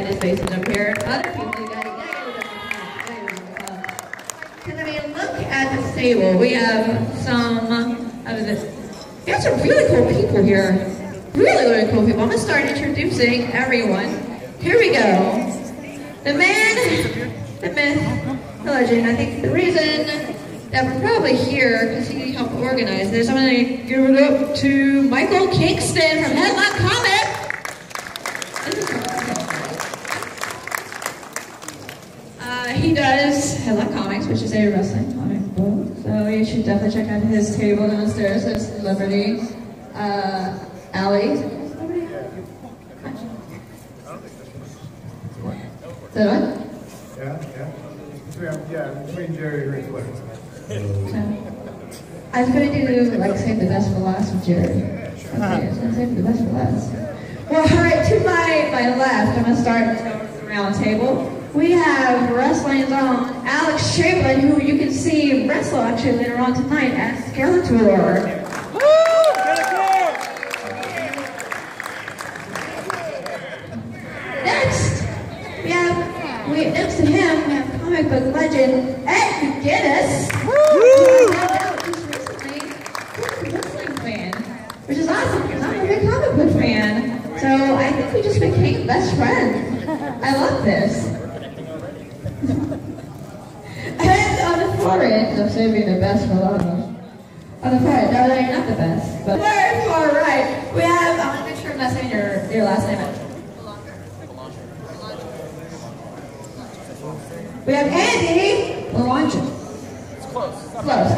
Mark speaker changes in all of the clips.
Speaker 1: excited faces up here. Other people, you guys, because I mean, look at this table. We have some really cool people here. Really cool people. I'm gonna start introducing everyone. Here we go. The man, the myth, the legend. I think the reason that we're probably here because he helped organize this. I'm gonna give it up to Michael Kingston from Headlock Comics. He does Headlock Comics, which is a wrestling comic book. So you should definitely check out his table downstairs. It's Liberty. Allie. Is that what?
Speaker 2: Yeah, between Jerry and Ric Flair.
Speaker 1: I was going to do, like, save the best for last with Jerry. Okay, I was going to save the best for last. Well, all right, to my left, I'm going to start the round table. We have wrestling's own Alex Chamberlain, who you can see wrestle actually later on tonight at Skeletor. Next to him, we have comic book legend McGuinness, who I found out just recently he's a wrestling fan, which is awesome because I'm a big comic book fan. So I think we just became best friends. I love this. And on the far end, I'm saving the best for last. On the far end, no, they're not the best, but very far right, we have, I want to make sure I'm not saying your last name. We have Andy Belanger.
Speaker 3: It's close.
Speaker 1: Close.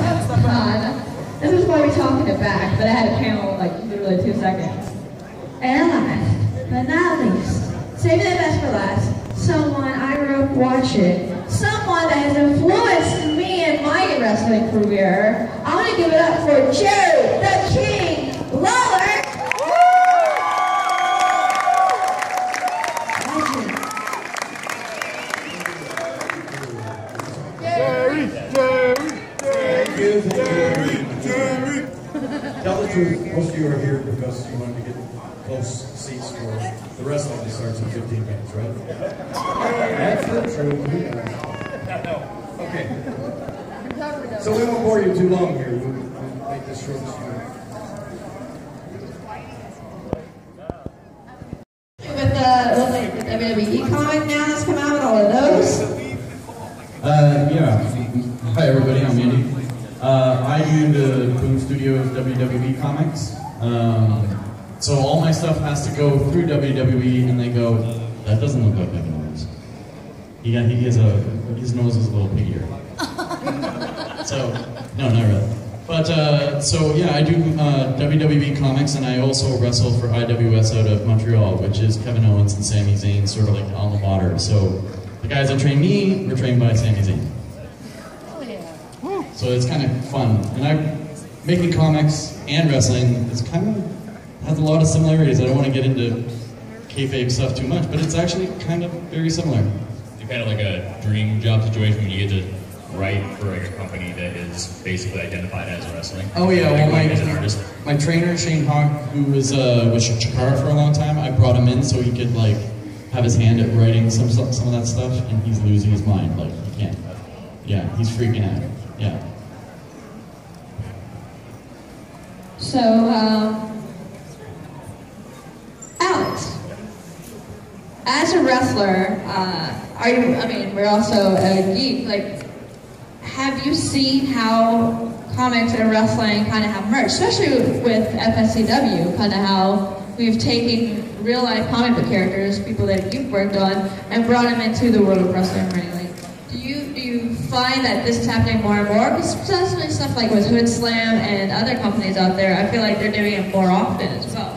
Speaker 1: This was what we were talking about, but I had a panel like literally 2 seconds. And last, but not least, saving the best for last, someone I grew up watching, someone that has influenced me in my wrestling career. I want to give it up for Jerry the King Lawler.
Speaker 2: Tell the truth, most of you are here because you wanted to get close seats for the wrestling that starts in 15 minutes, right? That's the truth. Okay. So we won't bore you too long here. We'll make this short and sweet.
Speaker 1: With the WWE comic now that's come out with all of those.
Speaker 4: Yeah. Hi everybody, I'm Andy. I do the Boom Studios WWE comics. So all my stuff has to go through WWE, and they go, that doesn't look like McGuinness. His nose is a little piggier. So, no, not really. But, so yeah, I do WWE comics, and I also wrestle for IWS out of Montreal, which is Kevin Owens and Sami Zayn, sort of like alma mater. So the guys that train me were trained by Sami Zayn. So it's kind of fun. And making comics and wrestling is kind of, has a lot of similarities. I don't want to get into kayfabe stuff too much, but it's actually kind of very similar.
Speaker 5: It's kind of like a dream job situation when you get to write for a company that is basically identified as wrestling.
Speaker 4: Oh yeah, well
Speaker 5: as an artist.
Speaker 4: My trainer, Shane Hawk, who was with Chikara for a long time, I brought him in so he could like have his hand at writing some of that stuff, and he's losing his mind. Like, he can't. Yeah, he's freaking out. Yeah.
Speaker 1: So, Alex, as a wrestler, we're also a geek, like, have you seen how comics and wrestling kind of have merged, especially with FSCW, kind of how we've taken real-life comic book characters, people that you've worked on, and brought them into the world of wrestling, really? Do you find that this is happening more and more? Because especially stuff like with Hood Slam and other companies out there, I feel like they're doing it more often as well.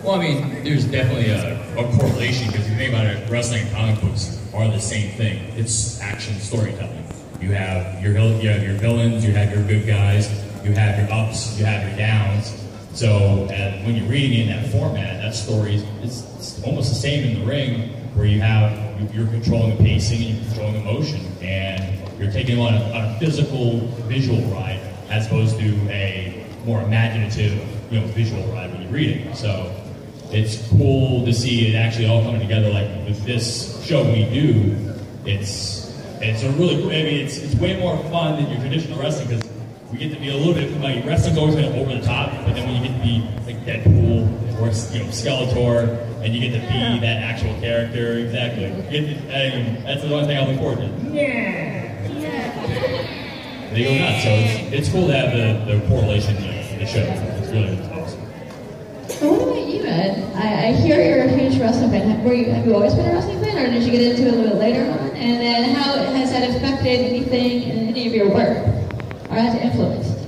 Speaker 5: Well, I mean, there's definitely a correlation, because if you think about it, wrestling and comic books are the same thing. It's action storytelling. You have your villains, you have your good guys, you have your ups, you have your downs. So when you're reading it in that format, that story is almost the same in the ring, where you're controlling the pacing and you're controlling emotion, and you're taking on a physical, visual ride as opposed to a more imaginative, visual ride when you're reading. So it's cool to see it actually all coming together. Like with this show we do, it's a really, maybe it's way more fun than your traditional wrestling because we get to be a little bit, like wrestling's always been over the top, but then when you get to be like Deadpool or Skeletor, and you get to be that actual character, exactly. That's the one thing I look forward to. Yeah. They go nuts. So it's cool to have the correlation of the show. It's really awesome.
Speaker 1: So what about you, Ed? I hear you're a huge wrestling fan. Have you always been a wrestling fan, or did you get into it a little bit later on? And then how has that affected anything in any of your work? Or has it influenced?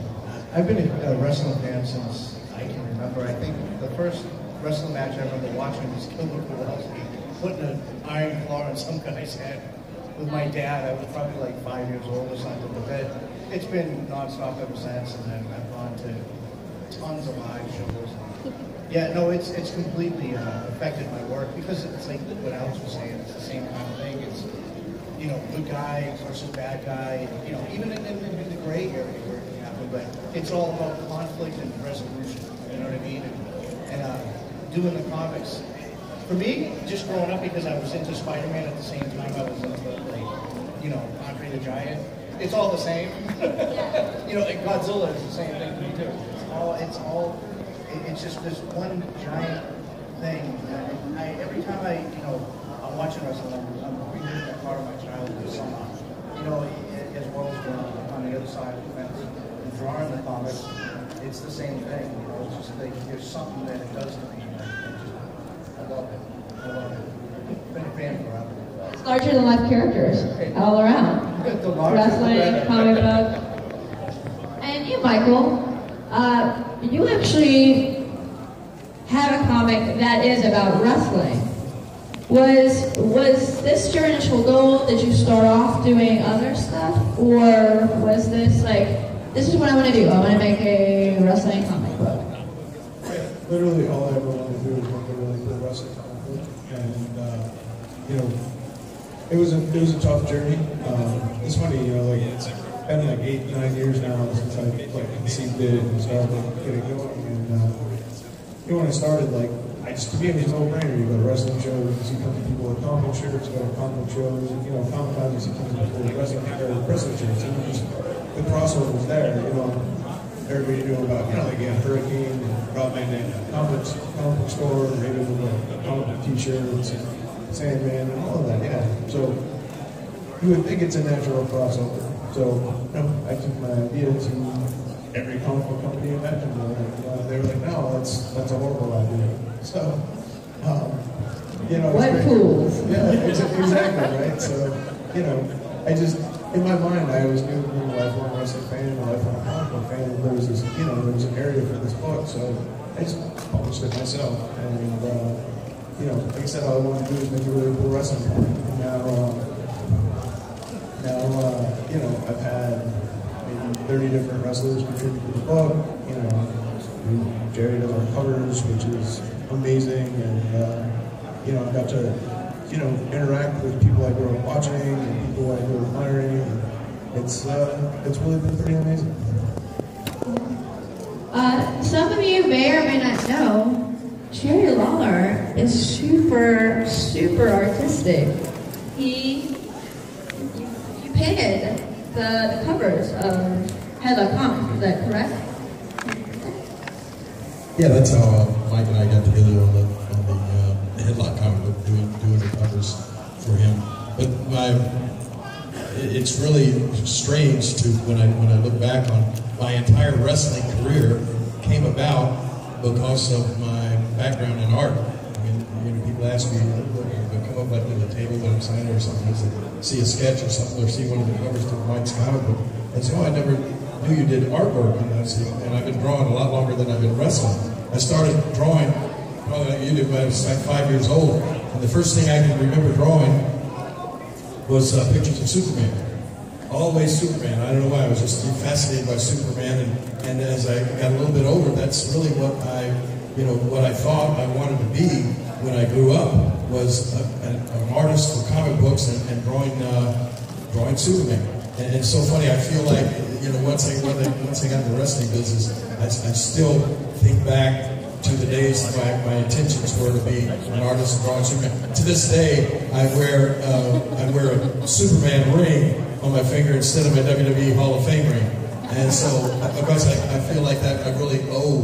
Speaker 3: I've been a wrestling fan since I can remember. I think the first wrestling match I remember watching was Killer Kowalski putting an iron claw on some guy's head with my dad. I was probably like 5 years old or something, but then it's been nonstop ever since, and then I've gone to tons of live shows. Yeah, no, it's completely affected my work because it's like what Alex was saying. It's the same kind of thing. It's, you know, good guy versus bad guy. You know, even in the gray area where it can happen, but it's all about conflict and resolution. You know what I mean? And doing the comics. For me, just growing up, because I was into Spider-Man at the same time I was into, like, you know, Andre the Giant. It's all the same. You know, like Godzilla is the same thing for me too. It's just this one giant thing. Every time I'm watching wrestling, I'm reliving that part of my childhood somehow. You know, as well as on the other side of the fence and drawing the comics, it's the same thing. You know, it's just like there's something that it does to me. I love it. I've been a fan forever.
Speaker 1: It's larger than life characters all around. Wrestling, comic book. And you, Michael, you actually have a comic that is about wrestling. Was this your initial goal? Did you start off doing other stuff? Or was this like, this is what I want to do, I want to make a wrestling comic book?
Speaker 2: Literally all I ever wanted to do was make a really cool wrestling comic book. And, you know, it was a tough journey. It's funny, you know, like it's been like 8-9 years now since I conceived it and started getting going. And you know, when I started, to me it was no brainer. You go to wrestling shows, you see people with comic shirts, you go to comic shows, you know, comic cons, you see people with wrestling shirts. And just the crossover was there. You know, everybody knew about, you know, like Hurricane and Rob Van Dam, comic book store, maybe with comic book t-shirts, Sandman, and all of that. Yeah. So you would think it's a natural crossover. So, you know, I took my idea to every comic book company imaginable. They were like, no, that's a horrible idea. So, you know.
Speaker 1: What fools.
Speaker 2: Yeah, exactly, right? So, you know, in my mind, I always knew being a lifelong wrestling fan, a lifelong comic book fan, and there was this, you know, there was an area for this book. So I just published it myself. And, you know, like I said, all I wanted to do is make a really cool wrestling comic. And now, you know, I've had maybe 30 different wrestlers contribute to the book. You know, Jerry does our covers, which is amazing, and you know, I've got to, you know, interact with people I grew up watching and people I grew up admiring. And it's really been pretty amazing.
Speaker 1: Some of you may or may not know, Jerry Lawler is super, super artistic. You painted the covers of Headlock Comics, is that correct?
Speaker 6: Yeah, that's how Mike and I got together on the Headlock comic book, doing the covers for him. But it's really strange to when I look back on my entire wrestling career came about because of my background in art. I mean, you know, people ask me, they'll come up like to the table that I'm signing or something, they see a sketch or something, or see one of the covers to Mike's comic book, and say, oh, I never knew you did artwork. And I've been drawing a lot longer than I've been wrestling. I started drawing probably like you did when I was like 5 years old, and the first thing I can remember drawing was pictures of Superman. Always Superman. I don't know why, I was just fascinated by Superman, and as I got a little bit older, that's really what I thought I wanted to be when I grew up, was an artist for comic books and drawing Superman. And it's so funny, I feel like, you know, once I got in the wrestling business, I still think back to the days my intentions were to be an artist drawing Superman. To this day, I wear a Superman ring on my finger instead of my WWE Hall of Fame ring. And so, because I feel like that I really owe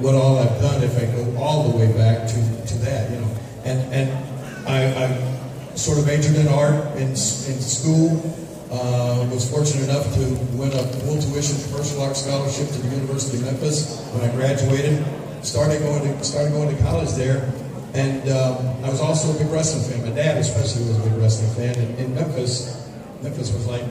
Speaker 6: what all I've done if I go all the way back to that, you know. And I sort of majored in art in school. Was fortunate enough to win a full tuition commercial arts scholarship to the University of Memphis when I graduated. Started going to college there, and I was also a big wrestling fan. My dad especially was a big wrestling fan. And in Memphis was like,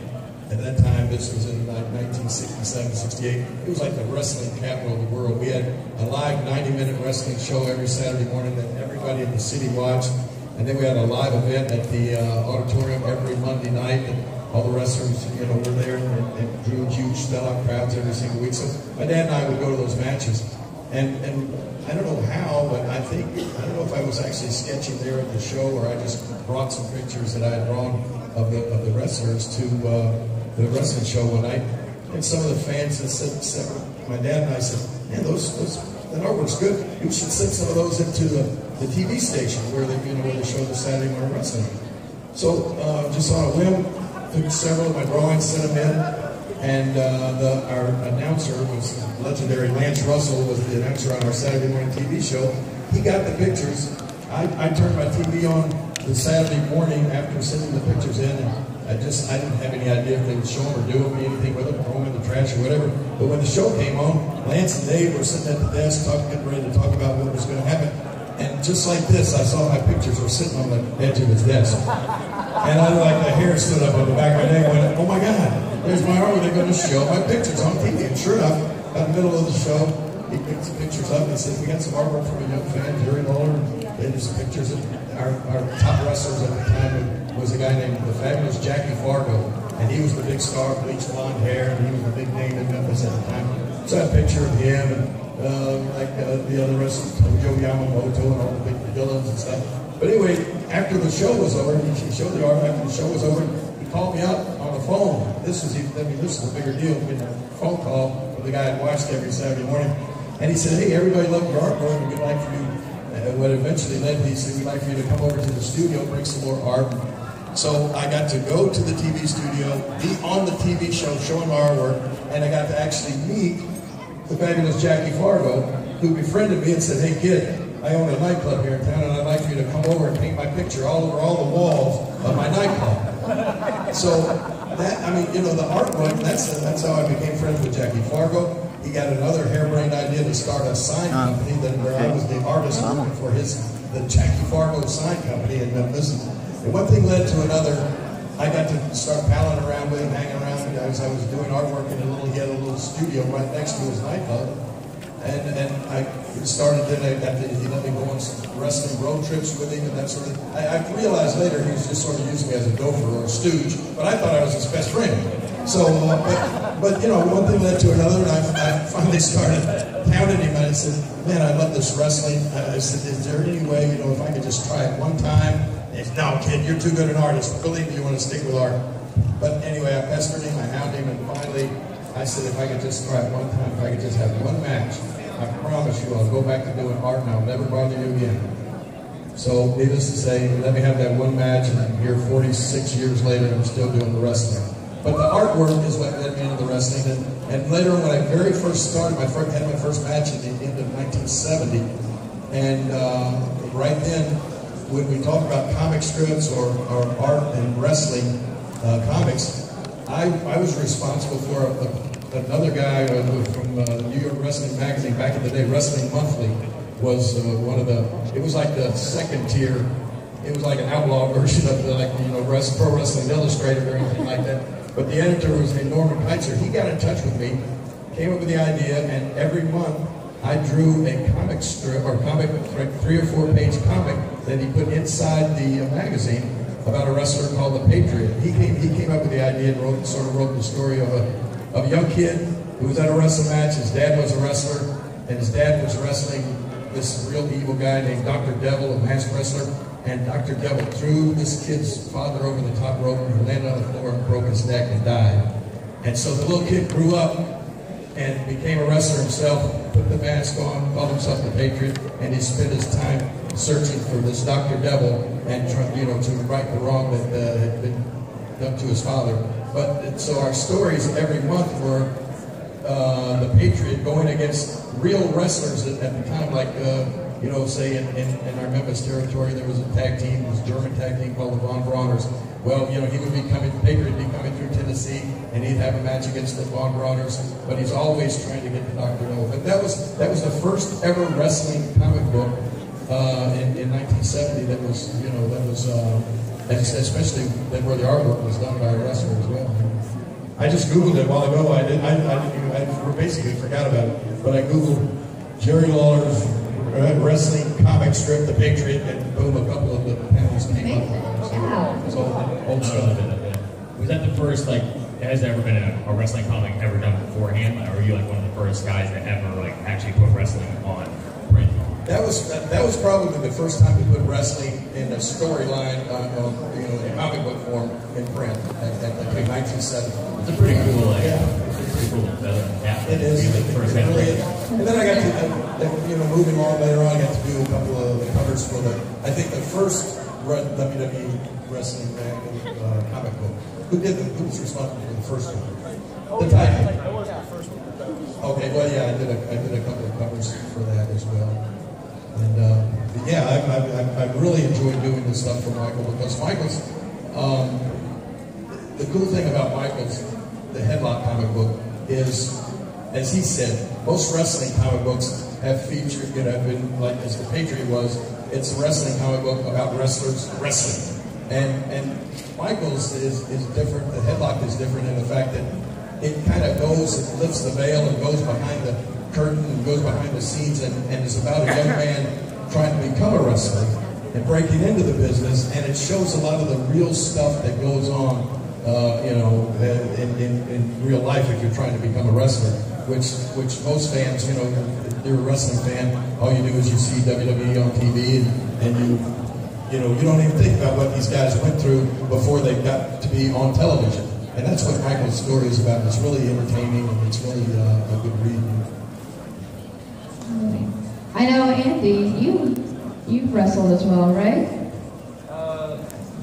Speaker 6: at that time, this was in like 1967, 68, it was like the wrestling capital of the world. We had a live 90-minute wrestling show every Saturday morning that everybody in the city watched. And then we had a live event at the auditorium every Monday night. And all the wrestlers, you know, were there and drew huge sellout crowds every single week. So my dad and I would go to those matches. And I don't know how, but I don't know if I was actually sketching there at the show or I just brought some pictures that I had drawn of the wrestlers to the wrestling show one night. And some of the fans that said, my dad and I said, man, that artwork's good. You should send some of those into the TV station where they show the Saturday morning wrestling. So just on a whim, took several of my drawings, sent them in, and our announcer was legendary. Lance Russell was the announcer on our Saturday morning TV show. He got the pictures. I turned my TV on the Saturday morning after sending the pictures in, and I didn't have any idea if they would show them or do anything with them, throw them in the trash or whatever. But when the show came on, Lance and Dave were sitting at the desk getting ready to talk about what was going to happen. And just like this, I saw my pictures were sitting on the edge of his desk. And the hair stood up on the back of my neck and went, oh my God, there's my art. They're going to show my pictures on TV. And sure enough, in the middle of the show, he picked some pictures up and said, we got some artwork from a young fan, Jerry Lawler. They did some pictures of our top wrestlers at the time was a guy named the fabulous Jackie Fargo. And he was the big star, bleached blonde hair, and he was the big name in Memphis at the time. So I had a picture of him and the other wrestlers, Joe Yamamoto and all the big villains and stuff. But anyway, after the show was over, he showed the art. After the show was over, he called me up on the phone. This is a bigger deal. Getting a phone call from the guy I watched every Saturday morning, and he said, "Hey, everybody loved your artwork, and we'd like for you." What eventually led me, he said, "We'd like for you to come over to the studio, bring some more art." So I got to go to the TV studio, be on the TV show, showing my artwork, and I got to actually meet the fabulous Jackie Fargo, who befriended me and said, "Hey, kid, I own a nightclub here in town, and I'd like for you to come over and paint my picture all over all the walls of my nightclub." So the artwork, that's how I became friends with Jackie Fargo. He got another harebrained idea to start a sign company where I was the artist working for the Jackie Fargo sign company in Memphis. And one thing led to another. I got to start palling around with him, hanging around with guys. I was doing artwork in he had a little studio right next to his nightclub. And I started, then he let me go on some wrestling road trips with him and that sort of thing. I realized later he was just sort of using me as a gopher or a stooge, but I thought I was his best friend. So, but one thing led to another, and I finally started pounding him, and I said, "Man, I love this wrestling." I said, "Is there any way, if I could just try it one time?" And he said, "No, kid, you're too good an artist. Believe me, you want to stick with art." But anyway, I pestered him, I hounded him, and finally, I said, if I could just try it one time, if I could just have one match, I promise you I'll go back to doing art and I'll never bother you again. So, needless to say, let me have that one match, and I'm here 46 years later, I'm still doing the wrestling. But the artwork is what led me into the wrestling. And later, when I very first started, I had my first match at the end of 1970. And right then, when we talk about comic strips or art and wrestling comics, I was responsible for another guy from New York Wrestling Magazine back in the day. Wrestling Monthly was one of it was like the second tier. It was like an outlaw version of Pro Wrestling Illustrated or anything like that. But the editor was Norman Heitzer. He got in touch with me, came up with the idea, and every month I drew a comic strip or 3 or 4 page comic that he put inside the magazine about a wrestler called the Patriot. He came up with the idea and wrote the story of a young kid who was at a wrestling match. His dad was a wrestler, and his dad was wrestling this real evil guy named Dr. Devil, a masked wrestler. And Dr. Devil threw this kid's father over the top rope, and he landed on the floor and broke his neck and died. And so the little kid grew up and became a wrestler himself, put the mask on, called himself the Patriot, and he spent his time searching for this Dr. Devil and trying, you know, to right the wrong that had been done to his father. But so our stories every month were the Patriot going against real wrestlers at the time, like you know, say in our Memphis territory, there was a tag team, it was a German tag team called the Von Brauners. Well, you know, he would be coming, Patriot would be coming through Tennessee, and he'd have a match against the Von Brauners, but he's always trying to get the Dr. Devil. But that was the first ever wrestling comic book in 1970 that was, you know, that was, especially where the artwork was done by a wrestler as well. I just Googled it a while ago. I basically forgot about it, but I Googled Jerry Lawler's wrestling comic strip, The Patriot, and boom, a couple of the panels came up. So old stuff.
Speaker 5: Was that the first, like, has there ever been a wrestling comic ever done beforehand? Or were you like one of the first guys that ever like actually put wrestling on print?
Speaker 6: That was probably the first time we put wrestling in a storyline, you know, in comic book form in print at 1970.
Speaker 5: It's a pretty cool, like,
Speaker 6: yeah.
Speaker 5: Pretty cool. Yeah,
Speaker 6: it is. It really is. And then I got to, you know, moving on later on, I got to do a couple of the covers for I think the first WWE wrestling comic book. Who was responsible for the first one? The Titan.
Speaker 7: I wasn't the first one.
Speaker 6: Okay, well, yeah, I did a couple of covers for that as well. And yeah, I really enjoyed doing this stuff for Michael, because Michael's, the cool thing about Michael's, the Headlock comic book is, as he said, most wrestling comic books have featured, you know, have been like, as the Patriot was, it's a wrestling comic book about wrestlers wrestling. And Michael's is different, the Headlock is different in the fact that it kind of goes, it lifts the veil and goes behind the curtain and goes behind the scenes, and is about a young man trying to become a wrestler and breaking into the business, and it shows a lot of the real stuff that goes on, you know, in real life if you're trying to become a wrestler, which most fans, you know, if you're a wrestling fan, all you do is you see WWE on TV, and you know, you don't even think about what these guys went through before they got to be on television. And that's what Michael's story is about. It's really entertaining, and it's really a good read.
Speaker 1: I know, Andy, you've wrestled as well, right?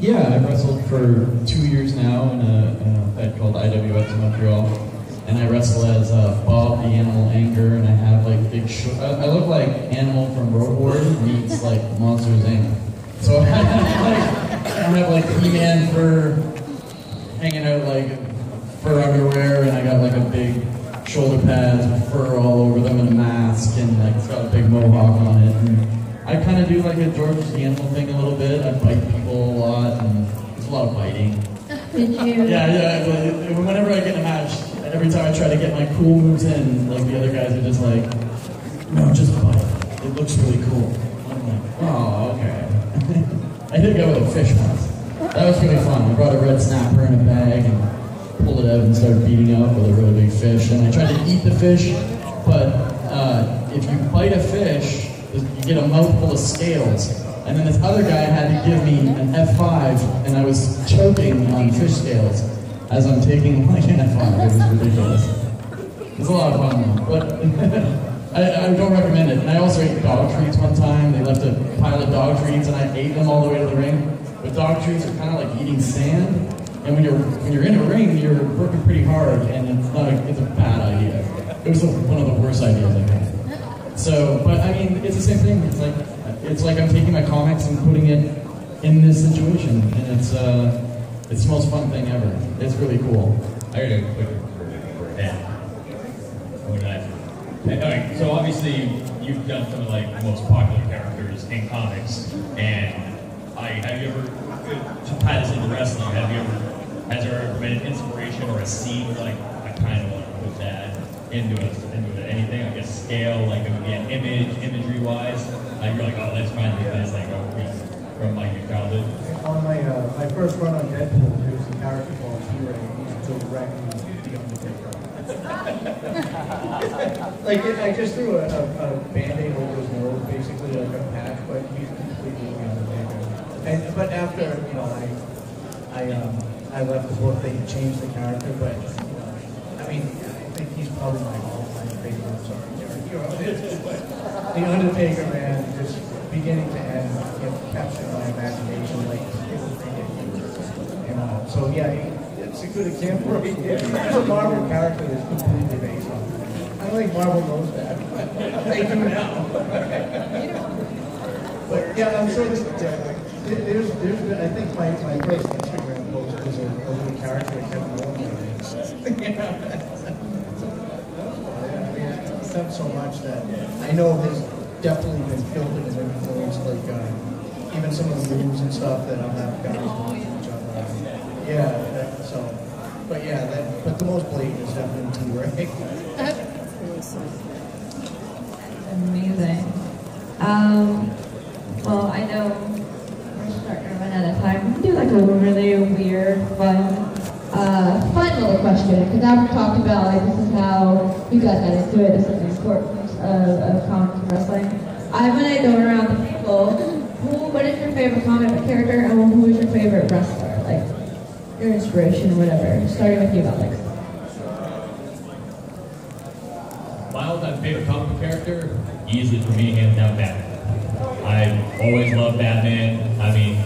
Speaker 4: Yeah, I've wrestled for 2 years now in a fed called IWS in Montreal. And I wrestle as Bob the Animal Anger, and I have like big I look like Animal from Road Warrior meets like Monsters Inc. So I have like He-Man fur hanging out, like fur underwear, and I got like a big shoulder pads with fur all over them and a mask, and like it's got a big mohawk on it. And I kind of do like a George the Animal thing a little bit. I bite people a lot, and there's a lot of biting.
Speaker 1: Did you?
Speaker 4: Yeah. Whenever I get in a match, every time I try to get my cool moves in, like the other guys are just like, no, just bite. It looks really cool. I'm like, oh, okay. I did go with a fish once. That was really fun. I brought a red snapper in a bag and pulled it out and started beating up with a really big fish. And I tried to eat the fish, but if you bite a fish, you get a mouthful of scales. And then this other guy had to give me an F5, and I was choking on fish scales as I'm taking like an F5. It was ridiculous. It was a lot of fun, but I don't recommend it. And I also ate dog treats one time. They left a pile of dog treats, and I ate them all the way to the ring. But dog treats are kind of like eating sand, and when you're in a ring, you're working pretty hard, and it's a bad idea. It was one of the worst ideas I've had. So, but I mean, it's the same thing. It's like I'm taking my comics and putting it in this situation, and it's the most fun thing ever. It's really cool.
Speaker 5: I got a quick for Dan. Okay, so obviously you've done some of like the most popular characters in comics, and have you ever, to tie this into wrestling, has there ever been an inspiration or a scene like I kind of want to put that into anything, I guess scale, like again imagery wise, like you're like, oh, that's fine with this, like from like your childhood.
Speaker 3: On my first run on Deadpool, there was a character called T-Ray, directly the Undertaker. Like I just threw a band-aid over his nose, basically like a patch, but he's completely the Undertaker. But after, you know, I left the book, they changed the character, but I mean, think he's probably my all-time favorite. Sorry, the Undertaker, man, just beginning to end, capturing my imagination like it was ridiculous. And so yeah, it's a good example of it. There's a Marvel character that's completely based on it. I don't think Marvel knows that. They do now. But yeah, I'm sure there's I think my first Instagram post was a little character that kept going. It's done so much that I know has definitely been filtered and influenced, like even some of the moves and stuff that I'm not guys doing to each other. Yeah, but the most blatant is definitely T-Ray.
Speaker 1: Amazing. Well, I know we're starting to run out of time. We can do like a really weird, fun little question. Because now we've talked about like this is how you got that into it. This is the importance of comics and wrestling. I'm gonna go around the table. What is your favorite comic book character, and who is your favorite wrestler? Like your inspiration or whatever. Starting with you, Alex.
Speaker 5: My all-time favorite comic book character, easily for me, hands down, Batman. I've always loved Batman. I mean,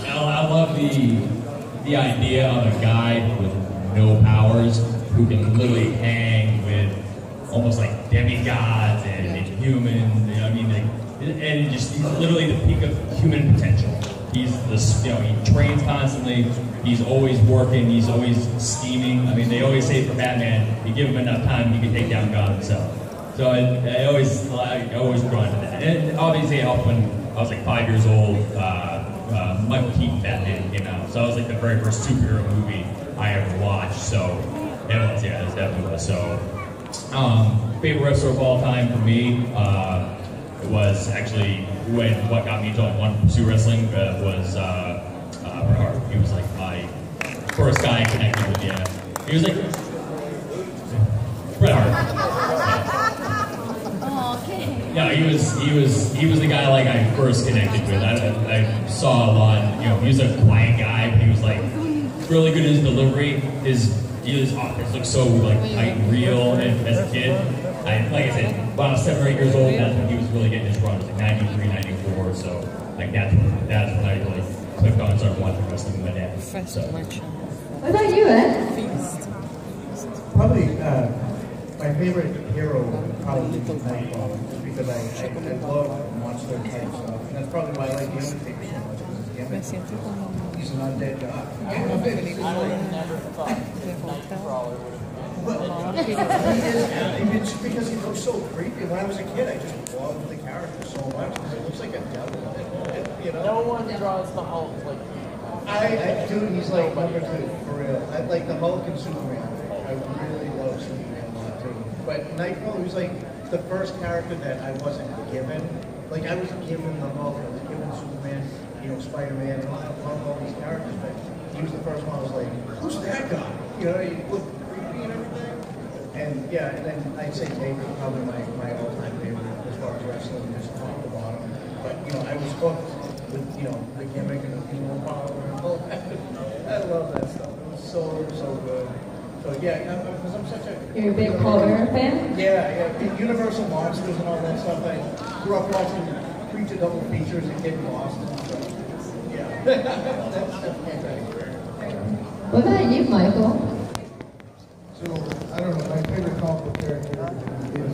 Speaker 5: I love the idea of a guy with no powers who can literally hang with almost like demigods and humans. I mean, and just he's literally the peak of human potential. He's he trains constantly. He's always working. He's always scheming. I mean, they always say for Batman, you give him enough time, he can take down God himself. So I always drawn to that. And obviously, when I was like 5 years old, Michael Keaton Batman came out. So I was like the very first superhero movie I ever watched. So it definitely was. So favorite wrestler of all time for me, it was actually what got me to want to pursue wrestling was Bret Hart. He was like my first guy I connected with. Yeah, he was like Bret Hart. Yeah, he was the guy like I first connected with. I saw a lot. He was a quiet guy, but he was like really good at his delivery. His offense looked so like tight and real. And as a kid, like I said, when I was 7 or 8 years old, that's when he was really getting his run. It was like 93, 94. So like that's when I really clicked on and started watching wrestling with my dad. So.
Speaker 1: What about you, Ed?
Speaker 3: Probably my favorite hero would probably be Nightcrawler, just because I love monster type stuff, and that's probably why I like the Undertaker so much, because he's an undead god.
Speaker 7: I never thought Nightcrawler would have
Speaker 3: Well, it's because he looks so creepy. When I was a kid, I just loved the character so much, because it looks like a devil.
Speaker 7: No one draws the Hulk like you.
Speaker 3: Dude, he's like number 2, for real. I like the Hulk and Superman. I really love Superman a lot too. But Nightcrawler was like the first character that I wasn't given. Like I was given the Hulk, I was given Superman, Spider-Man, and I love all these characters. But he was the first one I was like, who's that guy? He looked creepy and everything. And yeah, and then I'd say Taker probably my all-time favorite as far as wrestling, just top to bottom. But I was hooked with the gimmick and the female power and all that. I love that stuff. It was so good. So yeah, because I'm such a...
Speaker 1: You're a big Paul Bearer fan?
Speaker 3: Yeah. Universal Monsters and all that stuff. I grew up watching Creature double features and Kid Boston. So yeah, that's fantastic.
Speaker 1: What about you, Michael?
Speaker 2: So, I don't know, my favorite comic book character is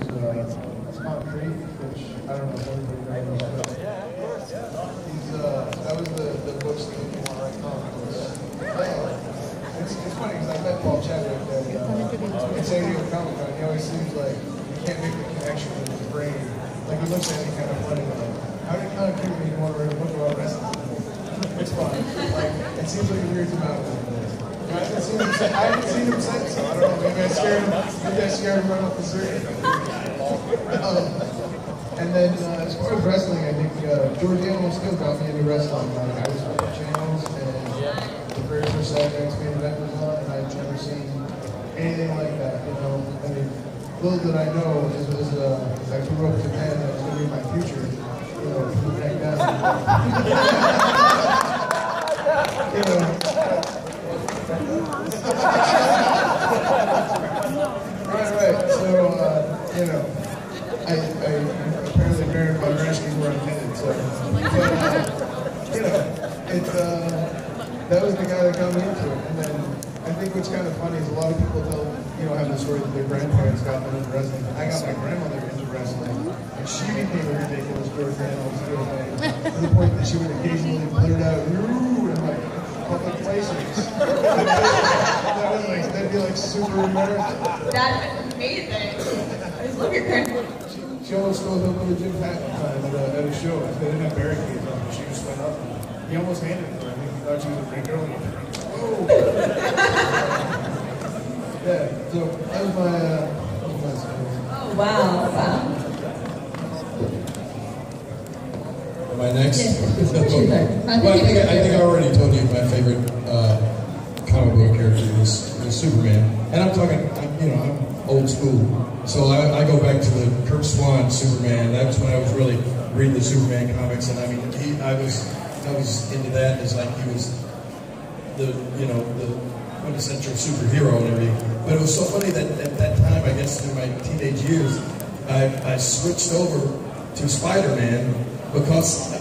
Speaker 2: Tom Tree, which I don't know if everybody knows about. That was the books that came on right now. It's funny because I met Paul Chadwick at San Diego Comic Con. He always seems like he can't make the connection with his brain. Like he looks at me kind of funny, like, how did kind of creep me want to write a book about wrestling? It's fun. Like, it seems like a weird amount of it. I haven't seen him since, so I don't know. Maybe I scared him right off the street. And then, as far as wrestling, I think Giordano still got me into wrestling. Like, I was on the channels, and the very first Saturday X main event was on, and I'd never seen anything like that. I mean, little did I know, as I grew up in Japan, that was going to be my future. From back then. Right. you know, I apparently married my grandkids were unintended, so, but, you know, that was the guy that got me into it. And then I think what's kind of funny is a lot of people tell, you know, have the story that their grandparents got them into wrestling. I got my grandmother into wrestling, and she became a ridiculous George Daniels to the point that she would occasionally put it out, "Ooh," in like public places. That'd be like super American.
Speaker 1: That's amazing. I just love your grandma.
Speaker 2: She almost goes up with a Jim Patton at a show. They didn't have barricades on, but she just went up. He almost handed it to her. I think he thought she was a big girl. Oh! Yeah, so that was my story.
Speaker 1: Oh, wow.
Speaker 6: Am I next?
Speaker 1: Yes.
Speaker 6: Well, I think I already told you my favorite comic book character is Superman. And I'm talking, I'm old school. So I go back to the Kirk Swan Superman. That's when I was really reading the Superman comics. And I mean, I was into that as like he was the quintessential superhero and everything. But it was so funny that at that time, I guess in my teenage years, I switched over to Spider-Man because,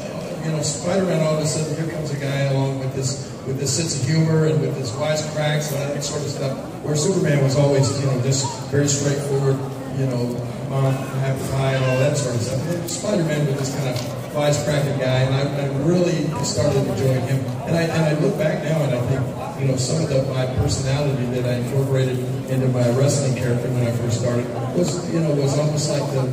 Speaker 6: Spider-Man all of a sudden, here comes a guy along with this sense of humor and with his wisecracks and all that sort of stuff, where Superman was always, just very straightforward, mom, apple pie and all that sort of stuff. And Spider-Man was this kind of wisecracking guy, and I really started enjoying him. And I look back now and I think, some of my personality that I incorporated into my wrestling character when I first started was almost like the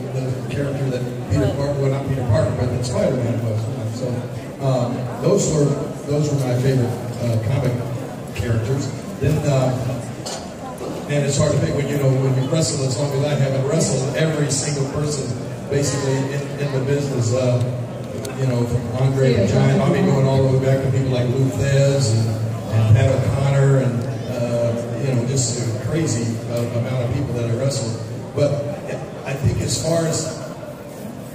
Speaker 6: character that Peter Parker, well not Peter Parker, but that Spider-Man was. So those were my favorite comic characters. Then, man, it's hard to pick when you wrestle as long as I have. I wrestled every single person basically in the business. From Andre the Giant, I mean, going all the way back to people like Lou Thez and Pat O'Connor and just a crazy amount of people that I wrestled. But I think as far as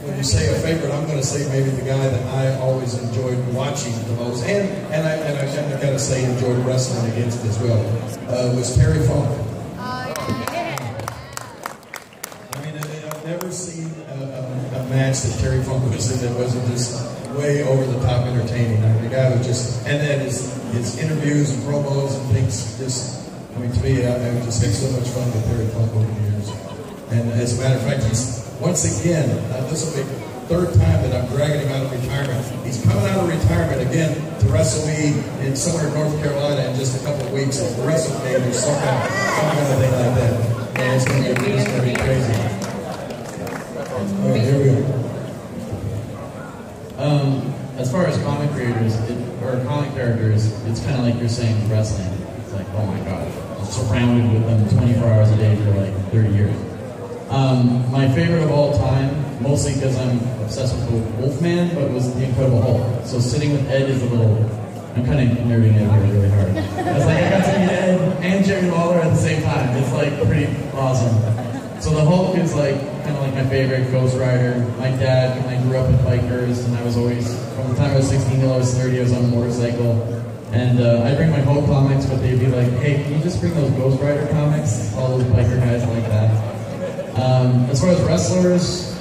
Speaker 6: when you say a favorite, I'm going to say maybe the guy that I always enjoyed watching the most, and I got to say enjoyed wrestling against as well, was Terry Funk. I mean, I've never seen a match that Terry Funk was in that wasn't just way over the top entertaining. I mean, the guy was just, and then his interviews and promos and things to me, I just had so much fun with Terry Funk over the years. And as a matter of fact, once again, this will be the third time that I'm dragging him out of retirement. He's coming out of retirement again to wrestle me in somewhere in North Carolina in just a couple of weeks. The wrestle game or some kind of thing like that. And it's going to be crazy. All right, here we go.
Speaker 4: As far as comic creators, or comic characters, it's kind of like you're saying with wrestling. It's like, oh my god, I'm surrounded with them 24 hours a day for like 30 years. My favorite of all time, mostly because I'm obsessed with Wolfman, but was the Incredible Hulk. So sitting with Ed is a little, I'm kind of nerding Ed here really hard. It's like I got to meet Ed and Jerry Lawler at the same time. It's like pretty awesome. So the Hulk is like kind of like my favorite, Ghost Rider. My dad, and I grew up with bikers, and I was always, from the time I was 16 till I was 30, I was on a motorcycle. And I'd bring my Hulk comics, but they'd be like, hey, can you just bring those Ghost Rider comics? All those biker guys like that. As far as wrestlers,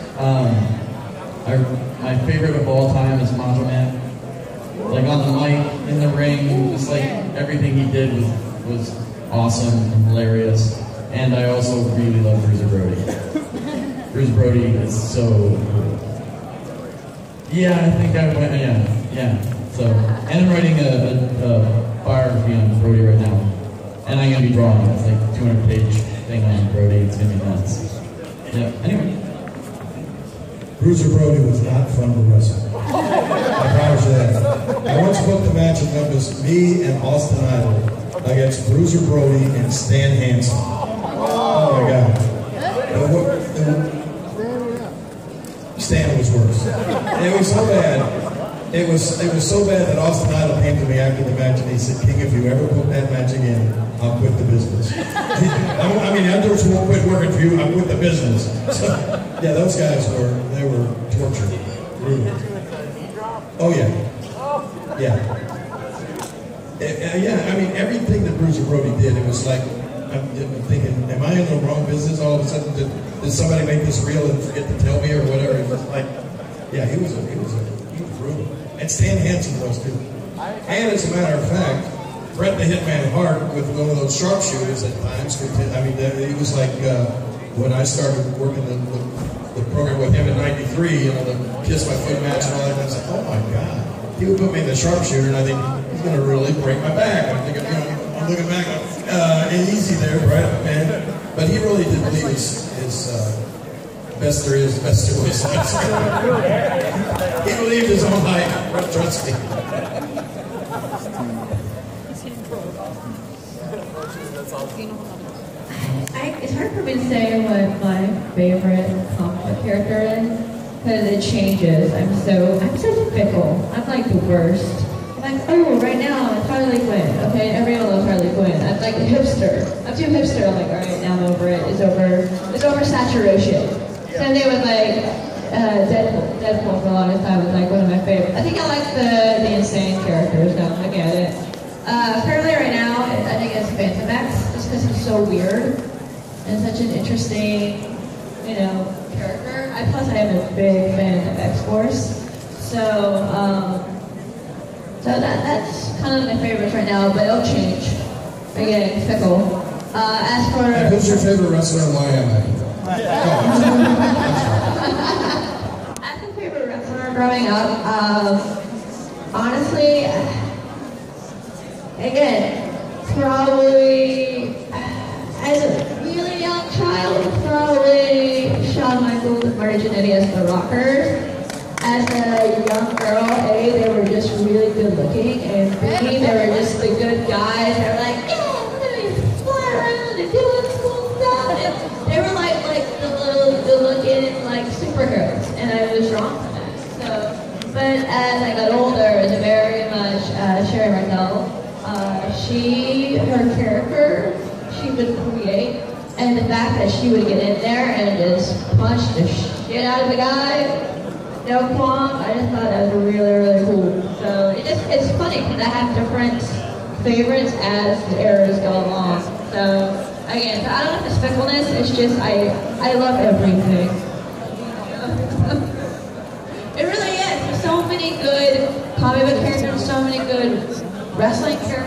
Speaker 4: my favorite of all time is Macho Man. Like on the mic, in the ring, just like everything he did was awesome and hilarious. And I also really love Bruiser Brody. Bruiser Brody is so cool. Yeah, I think I went, yeah. So, and I'm writing a biography on Brody right now. And I'm going to be drawing it. It's like a 200-page thing on Brody. It's going to be nuts. Yeah, anyway.
Speaker 6: Bruiser Brody was not fun to wrestle. I promise you that. I once booked a match in Memphis, me and Austin Idol against Bruiser Brody and Stan Hansen. Oh my God. Stan was worse. It was so bad. It was so bad that Austin Idol came to me after the match and he said, King, if you ever book that match again, I'll quit the business. I just won't quit working for you, I'll quit the business. So, yeah, those guys were tortured. Brutal. Oh yeah. Yeah, everything that Bruiser Brody did, it was like, I'm thinking, am I in the wrong business? All of a sudden, did somebody make this real and forget to tell me or whatever? It was like, yeah, he was brutal. And Stan Hansen was too. And as a matter of fact, Bret the Hitman Hart with one of those sharpshooters at times. I mean, he was like when I started working the program with him in '93. You know, the Kiss My Foot match and all that. I was like, oh my God. He would put me in the sharpshooter, and I think he's going to really break my back. I'm thinking, you know, I'm looking back, easy there, right, man? But he really did believe his best there is, best there was. He believed his own hype. Trust me.
Speaker 1: It's hard for me to say what my favorite comic book character is because it changes. I'm so fickle. I'm like the worst. I'm like, oh, right now it's Harley Quinn. Okay, everyone loves Harley Quinn. I'm like a hipster. I'm too hipster. I'm like, all right, now I'm over it. It's over saturation. Same thing with like Deadpool. Deadpool for the longest time was like one of my favorites. I think I like the insane characters now. I get it. Currently right now, I think it's Phantom X, just because he's so weird and such an interesting, you know, character. Plus I am a big fan of X-Force. So that's kind of my favorites right now, but it'll change. Again, fickle. As for
Speaker 6: who's your favorite wrestler and why am I?
Speaker 1: As a favorite wrestler growing up, honestly, again, probably as a really young child, probably Shawn Michaels and Marty Jannetty as the Rockers. As a young girl, they were just really good looking, and B, they were just the good guys. They were like, yeah, we're gonna fly around and doing cool stuff. And they were like the little good looking like superheroes, and I was drawn to that. So, but as I got older, it was very much Sherry Martel. Her character, she would create, and the fact that she would get in there and just punch the shit out of the guy, no qualm, I just thought that was really, really cool. So it's funny because I have different favorites as the eras go along. So again, I don't know if it's fickleness, it's just I love everything. It really is. There's so many good comic book characters, so many good wrestling characters.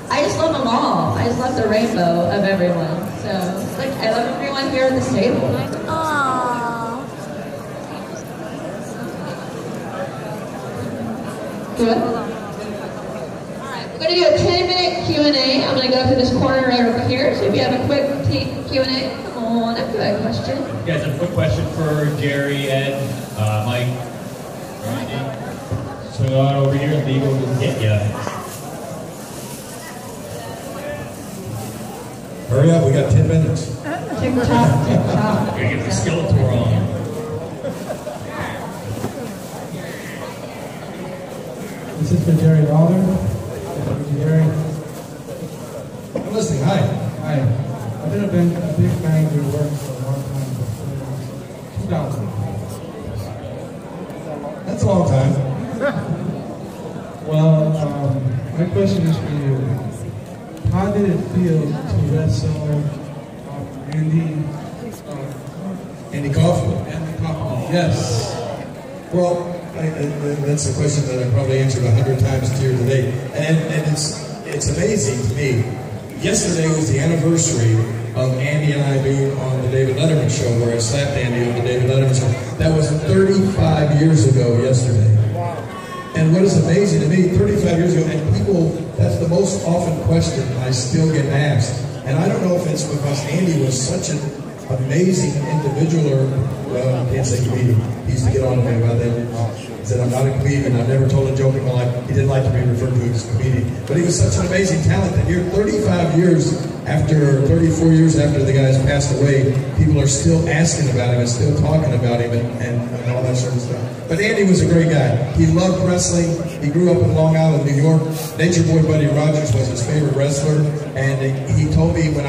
Speaker 1: I just love them all. I just love the rainbow of everyone. So, like, I love everyone here at this table.
Speaker 8: Aww.
Speaker 1: Good. Alright, we're going to do a 10-minute Q&A. I'm going to go to this corner right over here. So if you have a quick Q&A, come on up, you have a question.
Speaker 5: You guys have a quick question for Jerry, Ed, Mike, Randy. Swing on over here and Legal will get you.
Speaker 6: Hurry up, we got 10 minutes.
Speaker 1: TikTok, TikTok.
Speaker 5: We're going to get the Skeletor on.
Speaker 2: This is for Jerry Lawler. Jerry.
Speaker 6: I'm listening, hi.
Speaker 2: Hi. I've been a big fan of your work for a long time, before 2000.
Speaker 6: That's a long time.
Speaker 2: Well, my question is for you. How did it feel to wrestle
Speaker 6: Andy Kaufman?
Speaker 2: Andy Kaufman, yes.
Speaker 6: Well, that's a question that I probably answered 100 times here today. And it's amazing to me. Yesterday was the anniversary of Andy and I being on the David Letterman show, where I slapped Andy on the David Letterman show. That was 35 years ago yesterday. And what is amazing to me, 35 years ago, and people, that's the most often question I still get asked. And I don't know if it's because Andy was such an amazing individual, or, well, I can't say comedian. He used to get on to me about that. He said, I'm not a comedian. I've never told a joke in my life. He didn't like to be referred to as a comedian. But he was such an amazing talent that here, 35 years after, 34 years after the guy's passed away, people are still asking about him and still talking about him and all that sort of stuff. But Andy was a great guy. He loved wrestling. He grew up in Long Island, New York. Nature Boy Buddy Rogers was his favorite wrestler. And he told me when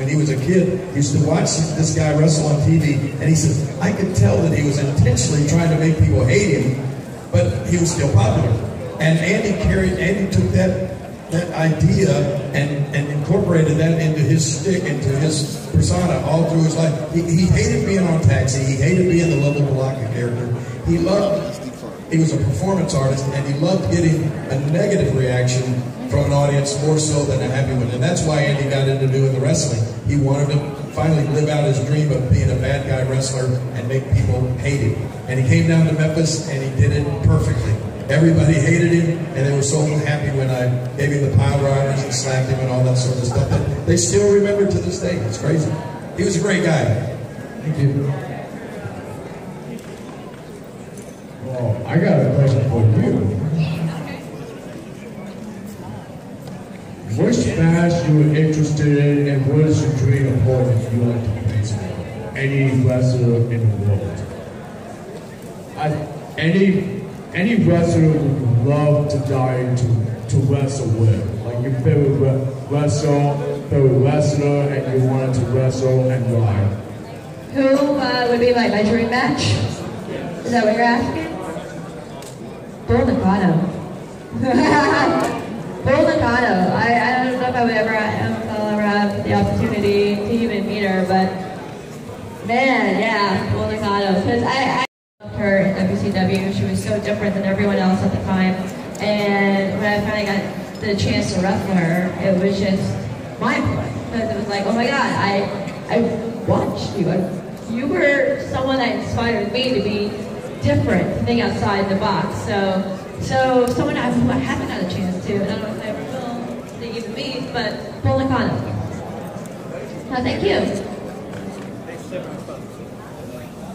Speaker 6: he was a kid, he used to watch this guy wrestle on TV, and he said, I could tell that he was intentionally trying to make people hate him, but he was still popular. And Andy took that that idea and incorporated that into his stick, into his persona all through his life. He hated being on Taxi. He hated being the Leva Bates character. He was a performance artist, and he loved getting a negative reaction from an audience more so than a happy one. And that's why Andy got into doing the wrestling. He wanted to finally live out his dream of being a bad guy wrestler and make people hate him. And he came down to Memphis, and he did it perfectly. Everybody hated him, and they were so happy when I gave him the pile drivers and slapped him and all that sort of stuff. That they still remember to this day. It's crazy. He was a great guy.
Speaker 9: Thank you. Well, I got a question for you. Which match you were interested in, and what is your dream opponent you like to face with? Any wrestler in the world. Any wrestler would love to die to wrestle with. Like your favorite wrestler, and you wanted to wrestle and why?
Speaker 1: Who would be like my dream match? Is that what you're asking? Bull Nakano. Bull Nakano. I don't know if I'll ever have the opportunity to even meet her, but man, yeah, Bull Nakano. Because I loved her in WCW. She was so different than everyone else at the time. And when I finally got the chance to wrestle her, it was just mind-blowing. Because it was like, oh my God, I watched you. You were someone that inspired me to be different, to think outside the box. So someone who I haven't had a chance to, and I don't know if I ever will, to even meet, but Bull Nakano. No, thank you.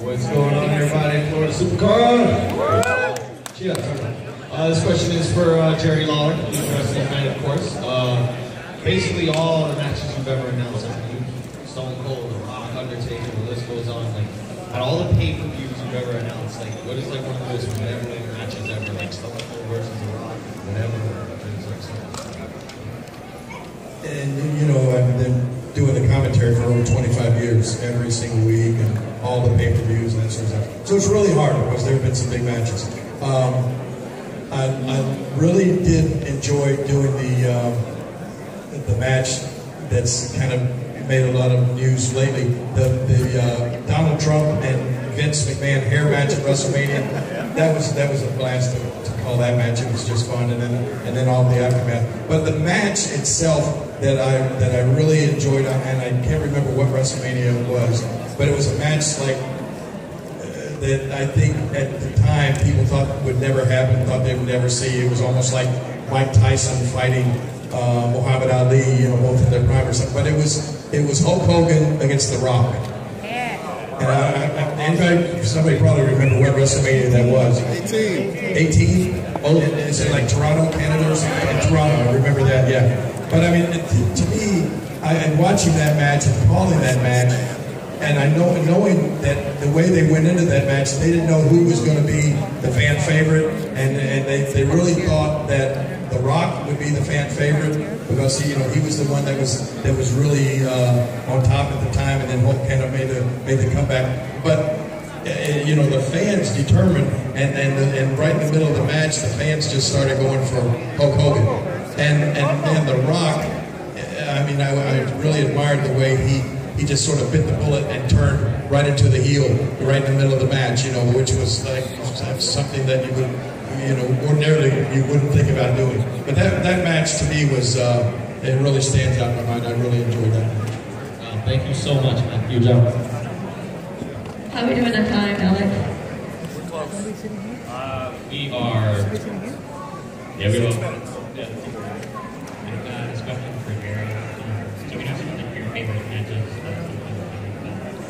Speaker 10: What's going on, everybody? Florida SuperCon! Cheers. This question is for Jerry Lawler, he's a wrestling fan, of course. Basically, all the matches you've ever announced, like Stone Cold, The Rock, Undertaker, the list goes on. Like, at all the pay-per-views you've ever announced, like, what is like one of the most memorable matches ever, like Stone Cold versus The Rock, whatever, things like that.
Speaker 6: And you know, I've been doing the commentary for over 25 years, every single week, and all the pay-per-views and that sort of stuff. So it's really hard because there have been some big matches. I really did enjoy doing the match that's kind of made a lot of news lately. The Donald Trump and Vince McMahon hair match at WrestleMania. That was a blast to call that match. It was just fun, and then all the aftermath. But the match itself that I really enjoyed, and I can't remember what WrestleMania it was, but it was a match like that I think at the time people thought would never happen, thought they would never see. It was almost like Mike Tyson fighting Muhammad Ali, you know, both in their prime or something. But it was Hulk Hogan against The Rock. And somebody probably remember what WrestleMania that was. 18? Oh, is it like Toronto, Canada or something? In Toronto, I remember that, yeah. But I mean, to me, and watching that match and calling that match, and knowing that the way they went into that match, they didn't know who was going to be the fan favorite, and they really thought that The Rock would be the fan favorite because he was the one that was really on top at the time, and then Hulk kind of made the comeback. But you know, the fans determined, and right in the middle of the match, the fans just started going for Hulk Hogan, and The Rock. I mean, I really admired the way he just sort of bit the bullet and turned right into the heel right in the middle of the match, you know, which was like something that you would, you know, ordinarily you wouldn't think about doing. But that match to me was, it really stands out in my mind. I really enjoyed that.
Speaker 10: Thank you so much, man. Huge job.
Speaker 1: How are we doing on time, Alex?
Speaker 5: We're close. We are. Yeah, we will. Yeah. This question for Jerry. So we know some of your favorite matches.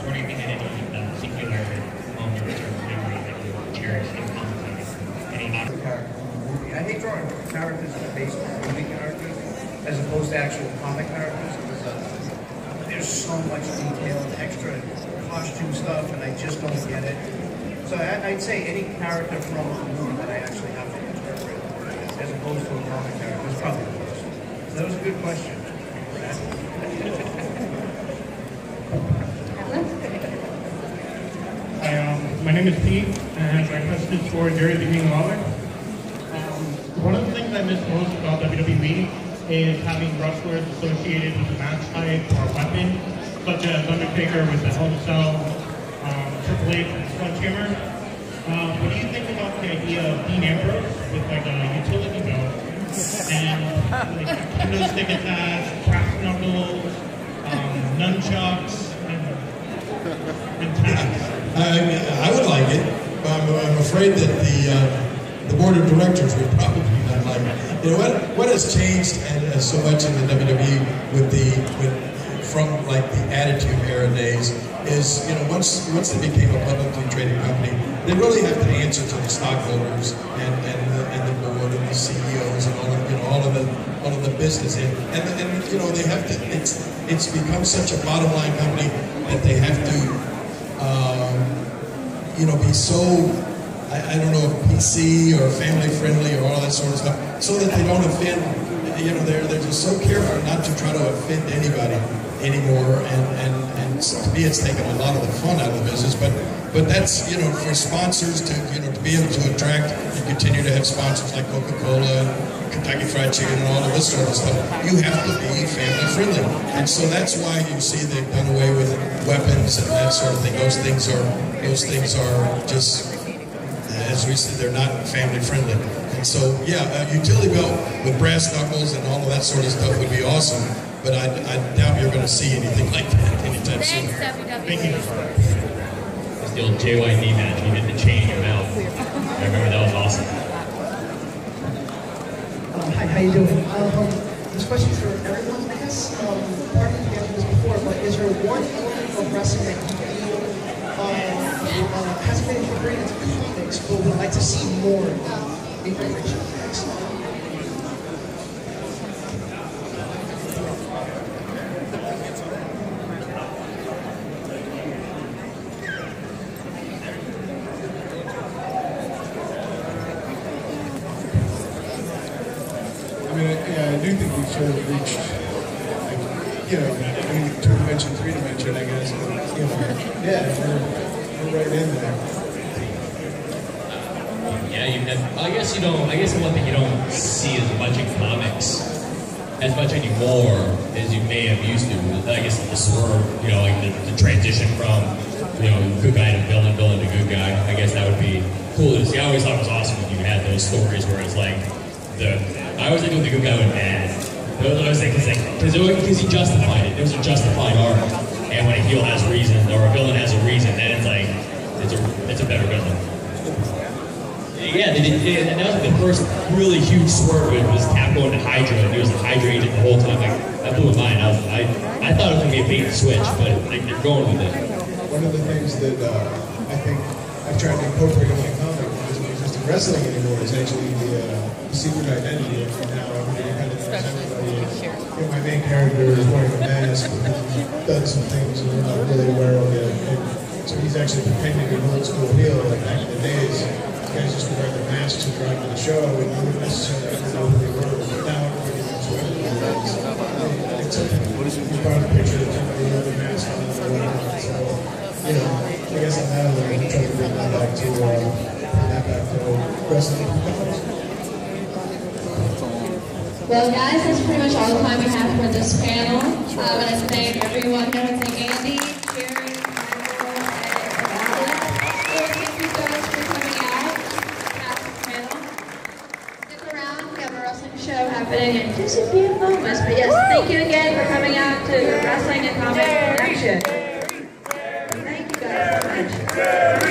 Speaker 5: What do you think that any singular moments or memory that you cherish in commentating? Any
Speaker 3: character. I hate drawing characters that are based on movie characters as opposed to actual comic characters because there's so much detail and extra costume stuff, and I just don't get it. So I'd say any character from a movie that I actually have to interpret as opposed to a comic character is probably the worst. So that was a good question.
Speaker 11: My name is Pete, and my question is for Jerry the King Lawler. One of the things I miss most about WWE is having wrestlers associated with the match type or weapon, such as Undertaker with the Hell in a Cell, Triple H with the Sledgehammer. What do you think about the idea of Dean Ambrose with like a utility belt and like kendo stick attached, brass knuckles, nunchucks, and tags?
Speaker 6: I would like it. I'm afraid that the board of directors would probably not like it. You know what has changed so much in the WWE from like the Attitude Era days is, you know, once they became a publicly traded company, they really have to answer to the stockholders and the board and the CEOs and all of the business and you know they have to. It's become such a bottom line company that they have to you know be so. I don't know if PC or family friendly or all that sort of stuff, so that they don't offend. You know, they're just so careful not to try to offend anybody anymore. And to me, it's taken a lot of the fun out of the business. But that's, you know, for sponsors to be able to attract and continue to have sponsors like Coca-Cola and Kentucky Fried Chicken and all of this sort of stuff. You have to be family friendly, and so that's why you see they've done away with weapons and that sort of thing. Those things are just. As we said, they're not family friendly. And so, yeah, a utility belt with brass knuckles and all of that sort of stuff would be awesome, but I doubt you're going to see anything like that anytime soon.
Speaker 11: Thank you.
Speaker 5: It's the old JYD match, you hit the chain in your mouth. I remember that was awesome.
Speaker 12: Hi, how you doing? This question is for everyone, I guess. Pardon me if you answered this before, but is there one element of wrestling that you feel hasn't been incorporated into comics, but would like to see more information?
Speaker 2: I mean, I do think we've sort of reached, like, you know, two-dimension, three-dimension, I guess. But, you know, yeah, we're right in there.
Speaker 5: Yeah, I guess one thing you don't see as much in comics as much anymore as you may have used to. I guess the swerve, you know, like the transition from, you know, good guy to villain to good guy. I guess that would be cool to see. I always thought it was awesome when you had those stories where it's like I always think when the good guy went bad. Because he justified it. It was a justified arc. And when a heel has reason or a villain has a reason, then it's like it's a better villain. Yeah, and that was like the first really huge swerve. It was Cap going to Hydra, and he was a Hydra agent the whole time. Like that blew my mind. I thought it was gonna be a bait and switch, but like they're going with it.
Speaker 2: One of the things that I think I've tried to incorporate in my comic that doesn't exist in wrestling anymore is actually the secret identity of how everybody kind of knows everybody. You know, my main character is wearing a mask, done some things that we're not really aware of yet. And so he's actually pretending an old school heel, like back in the days. Guys used to wear their masks and drive to the show, and you wouldn't necessarily know who they were. But now everybody knows who everybody is. You brought a picture of somebody with a mask on and whatnot. So, you know, I guess on that level, I'm trying to bring that back to wrestling.
Speaker 1: Well, guys, that's pretty much all the time we have for this panel. I want to thank everyone. I want to thank Andy, Jerry, Michael, and Alex. Thank you guys for coming out past the panel. Stick around. We have a wrestling show happening in just a few moments. But yes, thank you again for coming out to the Wrestling and Comics Connection. Thank you guys so much.